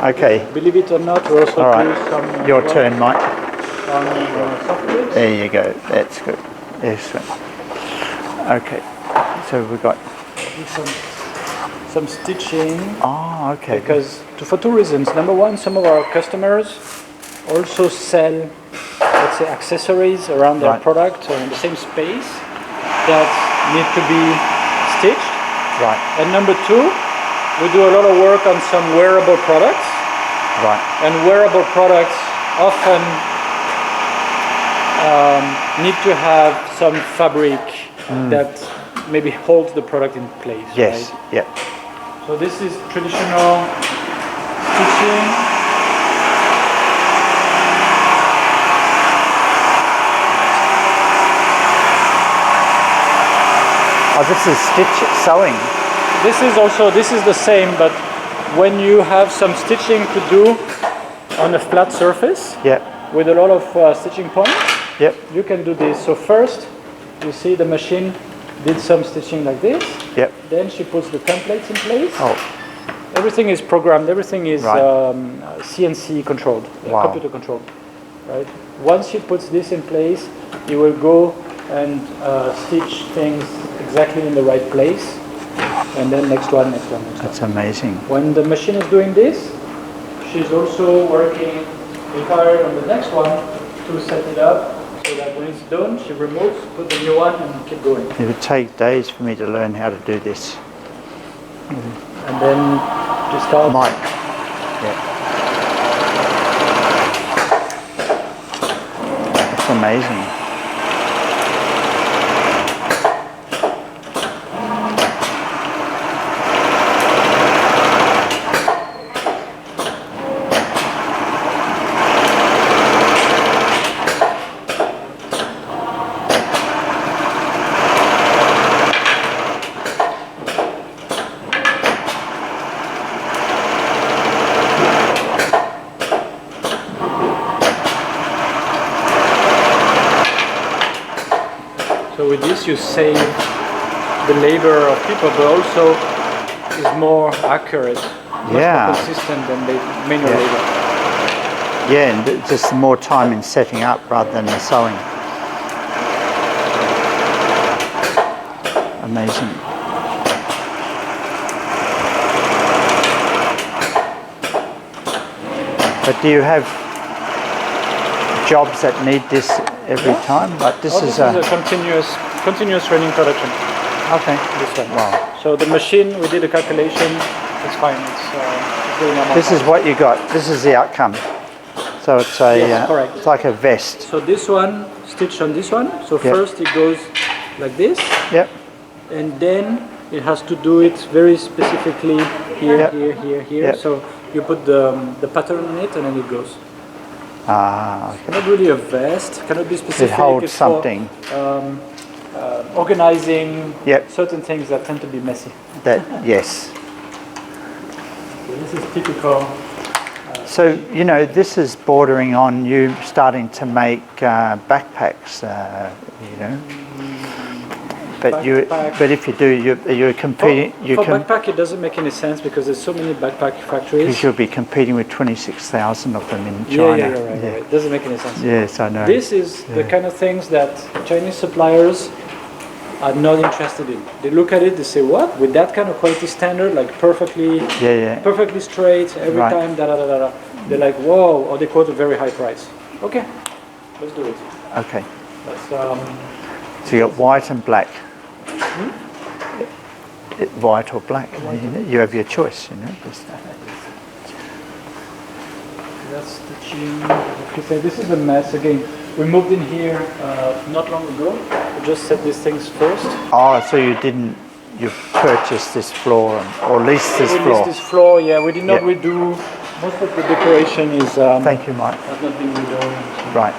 Okay. Believe it or not, we also All right. do some. Your turn, Mike. On software. There you go. That's good. Excellent. Okay. So we've got. Some stitching. Oh, okay. Because for two reasons. Number one, some of our customers also sell, let's say, accessories around their product or in the same space that need to be stitched. Right. And number two, we do a lot of work on some wearable products. Right. And wearable products often need to have some fabric that maybe holds the product in place. Yes. Right? Yeah. So this is traditional stitching. Oh, this is sewing. This is the same, but when you have some stitching to do on a flat surface with a lot of stitching points, you can do this. So first, you see the machine did some stitching like this. Then she puts the templates in place. Oh. Everything is programmed. Everything is CNC-controlled, computer controlled. Right. Once she puts this in place, you will go and stitch things exactly in the right place, and then next one. That's amazing. When the machine is doing this, she's also working entirely on the next one to set it up. So that when it's done, she removes, put the new one, and keep going. It would take days for me to learn how to do this. And then just start. Mike. That's amazing. So with this you save the labor of people, but also is more accurate, much more consistent than the manual labor. Yeah, and just more time in setting up rather than the sewing. Amazing. But do you have jobs that need this every time? Like this is a continuous running production. Okay. This one. Wow. So the machine, we did a calculation. It's fine. It's really normal. This is what you got. This is the outcome. So it's a correct. it's like a vest. So this one stitched on this one. So first it goes like this. And then it has to do it very specifically here, here. So you put the pattern on it, and then it goes. Okay. Not really a vest. Cannot be specific. It holds something. For, organizing certain things that tend to be messy. Yes. So this is typical. So this is bordering on you starting to make backpacks. But if you do, you're competing. For backpack, it doesn't make any sense because there's so many backpack factories. Because you'll be competing with 26,000 of them in China. Yeah, right. It doesn't make any sense. Yes, I know. This is the kind of things that Chinese suppliers are not interested in. They look at it, they say, "What? With that kind of quality standard, like perfectly straight every time, They're like, "Whoa!" Or they quote a very high price. Okay, let's do it. Okay. Let's, so you got white and black. White or black. You have your choice. That's stitching. This is a mess again. We moved in here not long ago. We just set these things first. Oh, so you purchased this floor or leased this floor? We leased this floor, we did not redo. Most of the decoration is... Thank you, Mike. Has not been redone. Right.